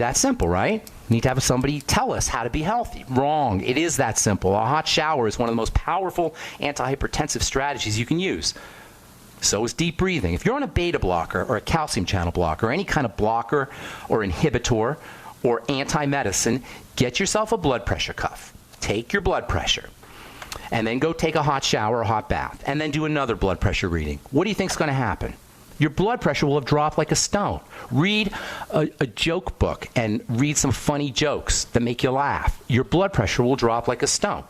That's simple, right? We need to have somebody tell us how to be healthy. Wrong. It is that simple. A hot shower is one of the most powerful antihypertensive strategies you can use. So is deep breathing. If you're on a beta blocker or a calcium channel blocker or any kind of blocker or inhibitor or anti-medicine, get yourself a blood pressure cuff. Take your blood pressure. And then go take a hot shower or a hot bath. And then do another blood pressure reading. What do you think is going to happen? Your blood pressure will have dropped like a stone. Read a joke book and read some funny jokes that make you laugh. Your blood pressure will drop like a stone.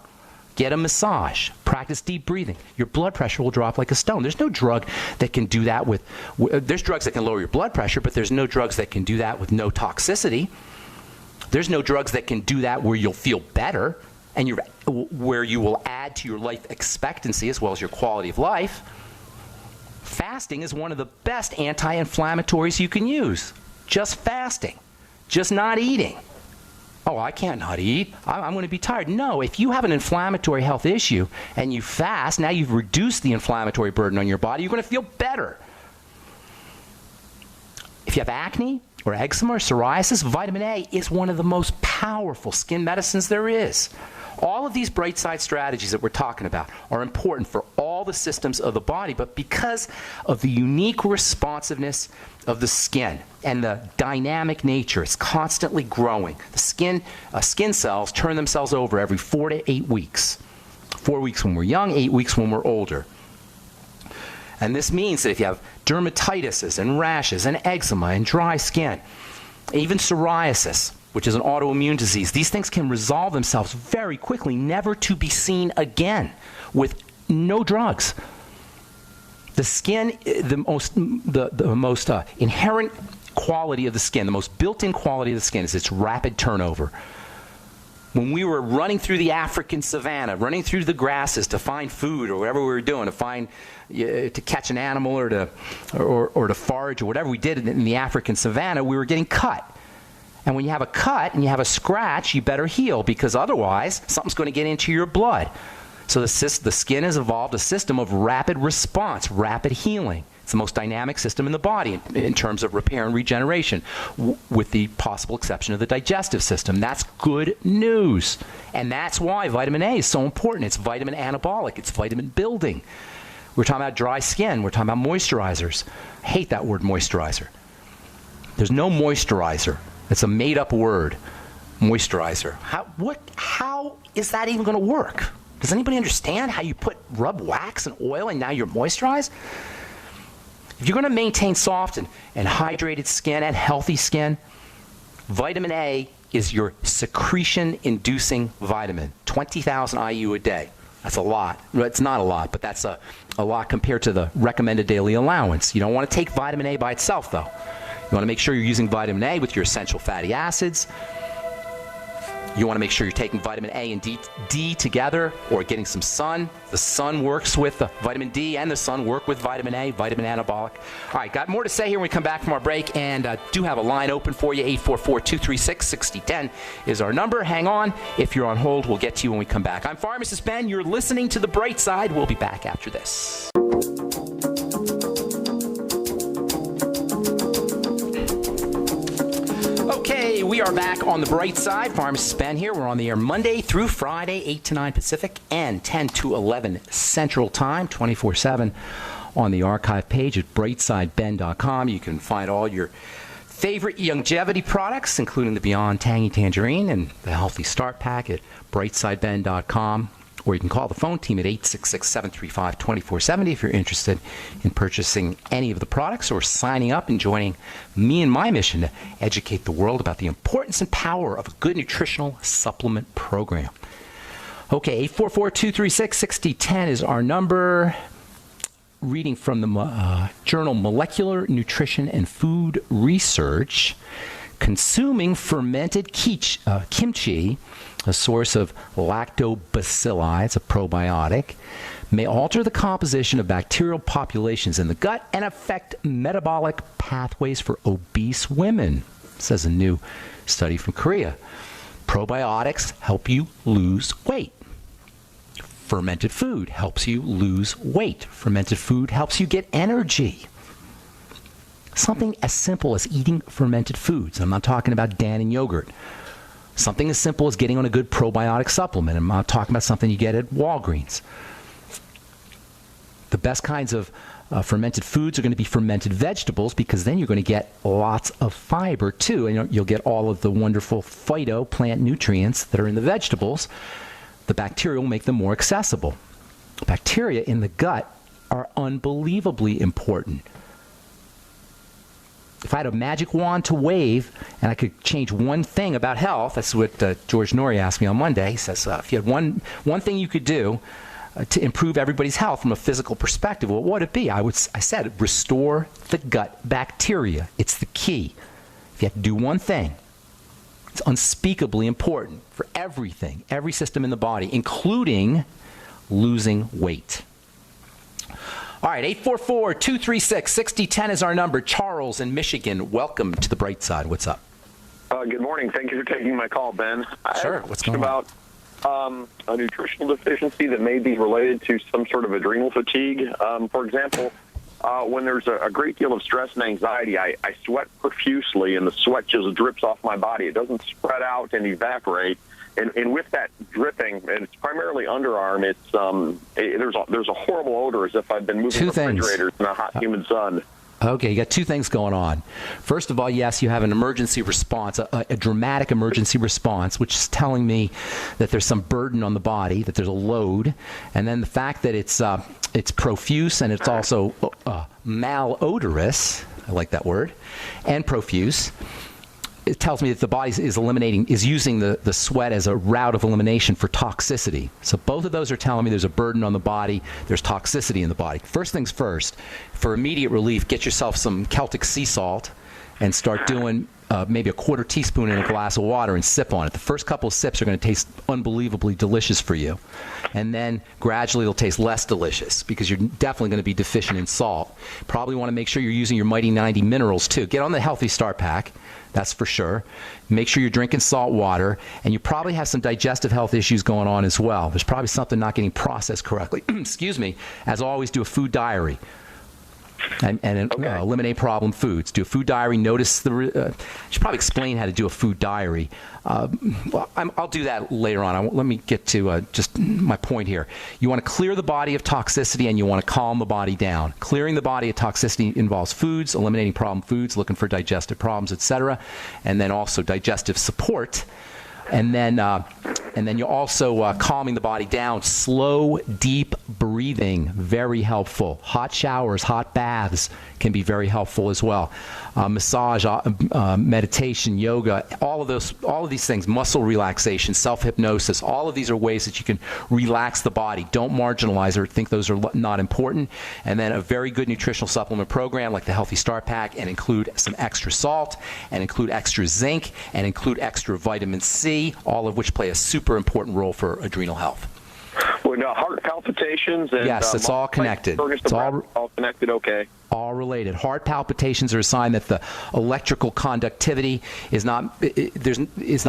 Get a massage. Practice deep breathing. Your blood pressure will drop like a stone. There's no drug that can do that with there's drugs that can lower your blood pressure, but there's no drugs that can do that with no toxicity. There's no drugs that can do that where you'll feel better and where you will add to your life expectancy as well as your quality of life. Fasting is one of the best anti-inflammatories you can use. Just fasting. Just not eating. Oh, I can't not eat. I'm going to be tired. No, if you have an inflammatory health issue and you fast, now you've reduced the inflammatory burden on your body, you're going to feel better. If you have acne or eczema or psoriasis, vitamin A is one of the most powerful skin medicines there is. All of these bright side strategies that we're talking about are important for all the systems of the body, but because of the unique responsiveness of the skin and the dynamic nature, it's constantly growing. The skin cells turn themselves over every 4 to 8 weeks. 4 weeks when we're young, 8 weeks when we're older. And this means that if you have dermatitis and rashes and eczema and dry skin, even psoriasis, which is an autoimmune disease, these things can resolve themselves very quickly, never to be seen again, with no drugs. The skin, the most inherent quality of the skin, the most built-in quality of the skin is its rapid turnover. When we were running through the African savannah, running through the grasses to find food or whatever we were doing, to catch an animal or to forage or whatever we did in the African savannah, we were getting cut. And when you have a cut and you have a scratch, you better heal, because otherwise something's going to get into your blood. So the skin has evolved a system of rapid response, rapid healing. It's the most dynamic system in the body in terms of repair and regeneration, with the possible exception of the digestive system. That's good news. And that's why vitamin A is so important. It's vitamin anabolic. It's vitamin building. We're talking about dry skin. We're talking about moisturizers. I hate that word moisturizer. There's no moisturizer. It's a made-up word, moisturizer. How is that even going to work? Does anybody understand how you rub wax and oil and now you're moisturized? If you're going to maintain soft and hydrated skin and healthy skin, vitamin A is your secretion-inducing vitamin, 20,000 IU a day. That's a lot. Well, it's not a lot, but that's a lot compared to the recommended daily allowance. You don't want to take vitamin A by itself, though. You want to make sure you're using vitamin A with your essential fatty acids. You want to make sure you're taking vitamin A and D together, or getting some sun. The sun works with the vitamin D, and the sun work with vitamin A, vitamin anabolic. All right, got more to say here when we come back from our break, and do have a line open for you. 844-236-6010 is our number. Hang on. If you're on hold, we'll get to you when we come back. I'm Pharmacist Ben. You're listening to The Bright Side. We'll be back after this. Okay, we are back on The Bright Side. Pharmacist Ben here. We're on the air Monday through Friday, 8 to 9 Pacific and 10 to 11 Central Time, 24/7 on the archive page at brightsideben.com. You can find all your favorite longevity products, including the Beyond Tangy Tangerine and the Healthy Start Pack at brightsideben.com. Or you can call the phone team at 866-735-2470 if you're interested in purchasing any of the products or signing up and joining me in my mission to educate the world about the importance and power of a good nutritional supplement program. Okay, 844-236-6010 is our number. Reading from the journal Molecular Nutrition and Food Research, consuming fermented kimchi, a source of lactobacilli, it's a probiotic, may alter the composition of bacterial populations in the gut and affect metabolic pathways for obese women, says a new study from Korea. Probiotics help you lose weight. Fermented food helps you lose weight. Fermented food helps you get energy. Something as simple as eating fermented foods. I'm not talking about Dannon yogurt. Something as simple as getting on a good probiotic supplement. I'm not talking about something you get at Walgreens. The best kinds of fermented foods are going to be fermented vegetables, because then you're going to get lots of fiber too, and you'll get all of the wonderful phyto plant nutrients that are in the vegetables. The bacteria will make them more accessible. Bacteria in the gut are unbelievably important. If I had a magic wand to wave and I could change one thing about health, that's what George Norrie asked me on Monday. He says, if you had one thing you could do to improve everybody's health from a physical perspective, what would it be? I said, restore the gut bacteria. It's the key. If you have to do one thing, it's unspeakably important for everything, every system in the body, including losing weight. All right, 844-236-6010 is our number. Charles in Michigan, welcome to the Bright Side. What's up? Good morning. Thank you for taking my call, Ben. Sure. What's going on? About a nutritional deficiency that may be related to some sort of adrenal fatigue. For example, when there's a great deal of stress and anxiety, I sweat profusely, and the sweat just drips off my body. It doesn't spread out and evaporate. And with that dripping, and it's primarily underarm, there's a horrible odor, as if I've been moving refrigerators in a hot, humid sun. Okay, you got two things going on. First of all, yes, you have an emergency response, a dramatic emergency response, which is telling me that there's some burden on the body, that there's a load, and then the fact that it's profuse and it's also malodorous. I like that word, and profuse. It tells me that the body is using the sweat as a route of elimination for toxicity. So both of those are telling me there's a burden on the body, there's toxicity in the body. First things first, for immediate relief, get yourself some Celtic sea salt and start doing maybe a quarter teaspoon in a glass of water and sip on it. The first couple of sips are going to taste unbelievably delicious for you. And then gradually it'll taste less delicious, because you're definitely going to be deficient in salt. Probably want to make sure you're using your Mighty 90 minerals too. Get on the Healthy Start Pack. That's for sure. Make sure you're drinking salt water, and you probably have some digestive health issues going on as well. There's probably something not getting processed correctly. Excuse me. As always, do a food diary. And eliminate problem foods. Do a food diary. Notice I should probably explain how to do a food diary. I'll do that later on. Let me get to just my point here. You want to clear the body of toxicity, and you want to calm the body down. Clearing the body of toxicity involves foods, eliminating problem foods, looking for digestive problems, etc., and then also digestive support. And then you're also calming the body down. Slow, deep breathing, very helpful. Hot showers, hot baths can be very helpful as well. Massage, meditation, yoga, all of these things, muscle relaxation, self-hypnosis, all of these are ways that you can relax the body. Don't marginalize or think those are not important. And then a very good nutritional supplement program like the Healthy Start Pack, and include some extra salt, and include extra zinc, and include extra vitamin C, all of which play a super important role for adrenal health. Well, heart palpitations and yes, it's all connected. It's all connected. Okay. All related. Heart palpitations are a sign that the electrical conductivity is not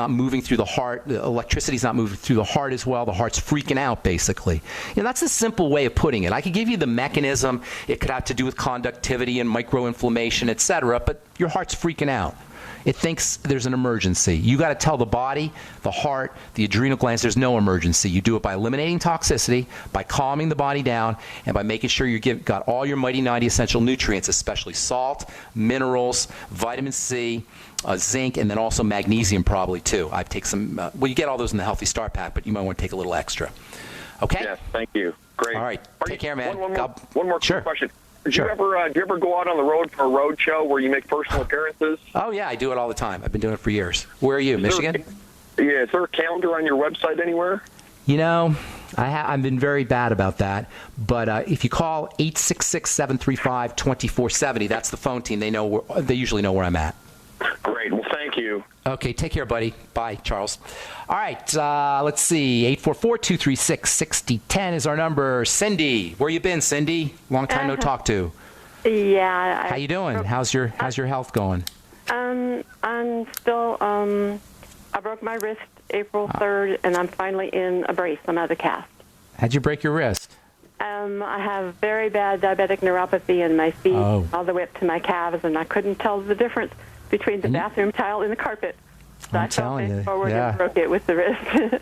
moving through the heart. The electricity is not moving through the heart as well. The heart's freaking out, basically. That's a simple way of putting it. I could give you the mechanism. It could have to do with conductivity and microinflammation, etc. But your heart's freaking out. It thinks there's an emergency. You got to tell the body, the heart, the adrenal glands there's no emergency. You do it by eliminating toxicity, by calming the body down, and by making sure you've got all your Mighty 90 essential nutrients, especially salt, minerals, vitamin C, zinc, and then also magnesium probably too. I take some, you get all those in the Healthy Start Pack, but you might want to take a little extra. Okay? Yes, thank you. Great. All right. Take care, man. One more quick question. Do you Sure. ever go out on the road for a road show where you make personal appearances? Oh, yeah, I do it all the time. I've been doing it for years. Where are you, Michigan? Is there a calendar on your website anywhere? I've been very bad about that. But if you call 866-735-2470, that's the phone team. They usually know where I'm at. Great. Well, thank you. Okay, take care, buddy. Bye, Charles. All right, let's see. 844-236-6010 is our number. Cindy, where you been, Cindy? Long time no talk to. Yeah. How you doing? How's your health going? I'm still. I broke my wrist April 3rd, and I'm finally in a brace. I'm out of the cast. How'd you break your wrist? I have very bad diabetic neuropathy in my feet, all the way up to my calves, and I couldn't tell the difference between the bathroom tile and the carpet. So I'm telling you, forward yeah. and broke it with the wrist.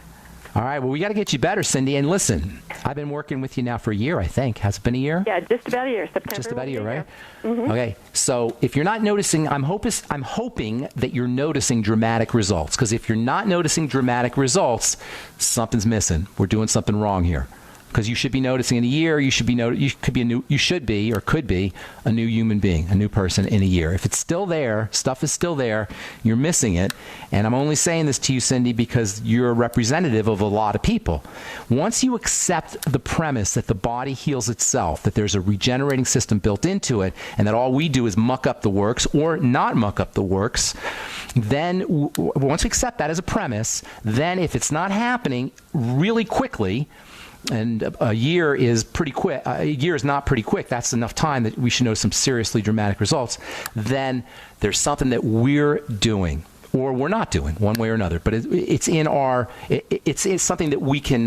All right, well, we got to get you better, Cindy. And listen, I've been working with you now for a year, I think. Has it been a year? Yeah, just about a year. September. Just about a year, right? Mm-hmm. Okay, so if you're not noticing, I'm hoping that you're noticing dramatic results. Because if you're not noticing dramatic results, something's missing. We're doing something wrong here. Because you should be noticing in a year, you should be or could be a new human being, a new person in a year. If it's still there, stuff is still there, you're missing it. And I'm only saying this to you, Cindy, because you're a representative of a lot of people. Once you accept the premise that the body heals itself, that there's a regenerating system built into it, and that all we do is muck up the works or not muck up the works, then once we accept that as a premise, then if it's not happening really quickly, and a year is pretty quick. A year is not pretty quick. That's enough time that we should know some seriously dramatic results. Then there's something that we're doing, or we're not doing, one way or another. But it's in our. It's something that we can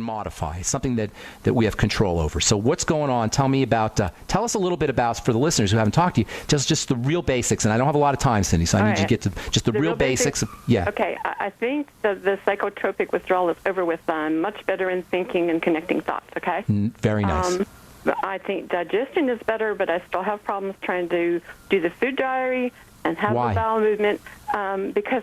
modify. It's something that we have control over. So what's going on? Tell me about. Tell us a little bit about, for the listeners who haven't talked to you, just the real basics. And I don't have a lot of time, Cindy, so I need you to get to just the real basics. Yeah. Okay, I think the psychotropic withdrawal is over with. I'm much better in thinking and connecting thoughts. Okay. Very nice. I think digestion is better, but I still have problems trying to do the food diary and have Why? the bowel movement because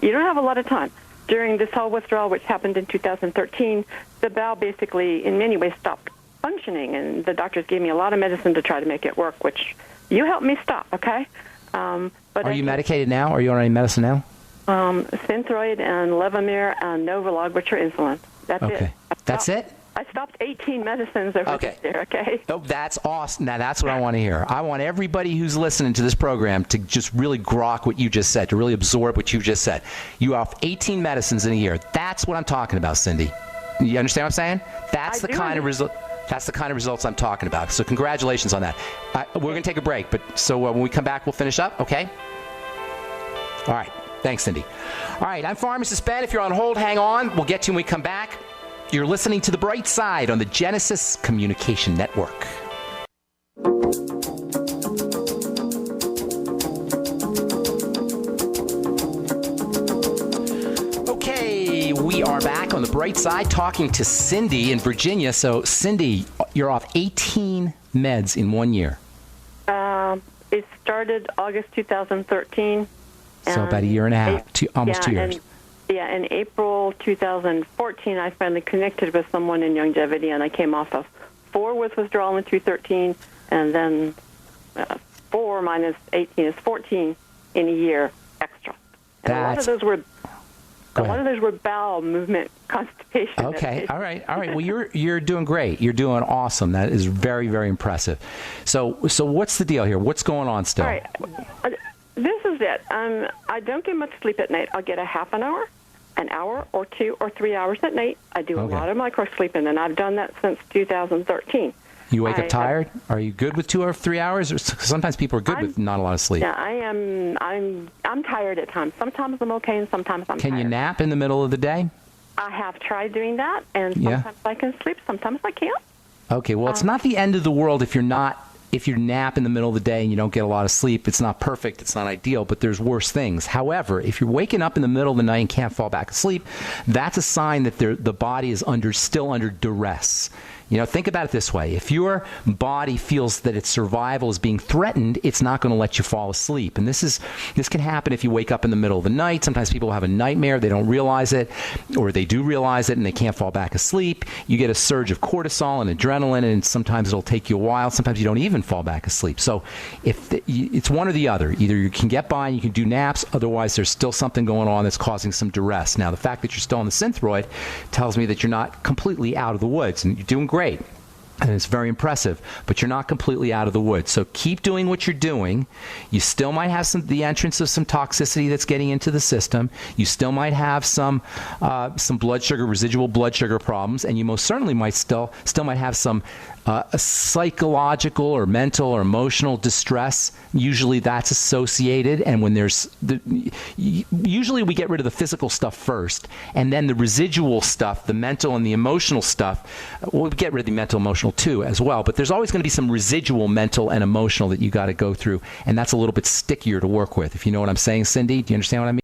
you don't have a lot of time. During this whole withdrawal, which happened in 2013, the bowel basically, in many ways, stopped functioning, and the doctors gave me a lot of medicine to try to make it work, which you helped me stop, okay? But Are you medicated now? Are you on any medicine now? Synthroid and Levemir and Novolog, which are insulin. That's it. Okay. That's it? I stopped 18 medicines over this year, okay? Oh, that's awesome. Now, that's what I want to hear. I want everybody who's listening to this program to just really grok what you just said, to really absorb what you just said. You off 18 medicines in a year. That's what I'm talking about, Cindy. You understand what I'm saying? That's the kind of result. That's the kind of results I'm talking about. So congratulations on that. We're going to take a break, but so when we come back, we'll finish up, okay? All right. Thanks, Cindy. All right, I'm Pharmacist Ben. If you're on hold, hang on. We'll get to you when we come back. You're listening to The Bright Side on the Genesis Communication Network. Okay, we are back on The Bright Side talking to Cindy in Virginia. So, Cindy, you're off 18 meds in 1 year. It started August 2013. So about a year and a half, almost 2 years. In April 2014, I finally connected with someone in longevity, and I came off of 4 with withdrawal in 2013, and then 4 minus 18 is 14 in a year extra. And a lot of those were bowel movement constipation. Okay, all right. Well, you're doing great. You're doing awesome. That is very, very impressive. So what's the deal here? What's going on still? All right. This is it. I don't get much sleep at night. I'll get a half an hour or 2 or 3 hours at night. I do a lot of micro sleeping, and I've done that since 2013. You wake up tired? Are you good with 2 or 3 hours? Or sometimes people are good with not a lot of sleep. Yeah, I am. I'm tired at times. Sometimes I'm okay, and sometimes I'm tired. Can you nap in the middle of the day? I have tried doing that, and sometimes I can sleep. Sometimes I can't. Okay, well, it's not the end of the world if you nap in the middle of the day and you don't get a lot of sleep. It's not perfect. It's not ideal, but there's worse things. However, if you're waking up in the middle of the night and can't fall back asleep, that's a sign that the body is still under duress. You know, think about it this way. If your body feels that its survival is being threatened, it's not going to let you fall asleep. And this can happen if you wake up in the middle of the night. Sometimes people have a nightmare. They don't realize it, or they do realize it and they can't fall back asleep. You get a surge of cortisol and adrenaline, and sometimes it'll take you a while. Sometimes you don't even fall back asleep. So it's one or the other. Either you can get by and you can do naps, otherwise there's still something going on that's causing some duress. Now, the fact that you're still on the Synthroid tells me that you're not completely out of the woods, and you're doing great. And it's very impressive, but you're not completely out of the woods. So keep doing what you're doing. You still might have the entrance of some toxicity that's getting into the system. You still might have some residual blood sugar problems, and you most certainly might still might have some A psychological or mental or emotional distress, usually that's associated. And when usually we get rid of the physical stuff first, and then the residual stuff, the mental and the emotional stuff, we'll get rid of the mental emotional too as well. But there's always going to be some residual mental and emotional that you got to go through. And that's a little bit stickier to work with, if you know what I'm saying, Cindy. Do you understand what I mean?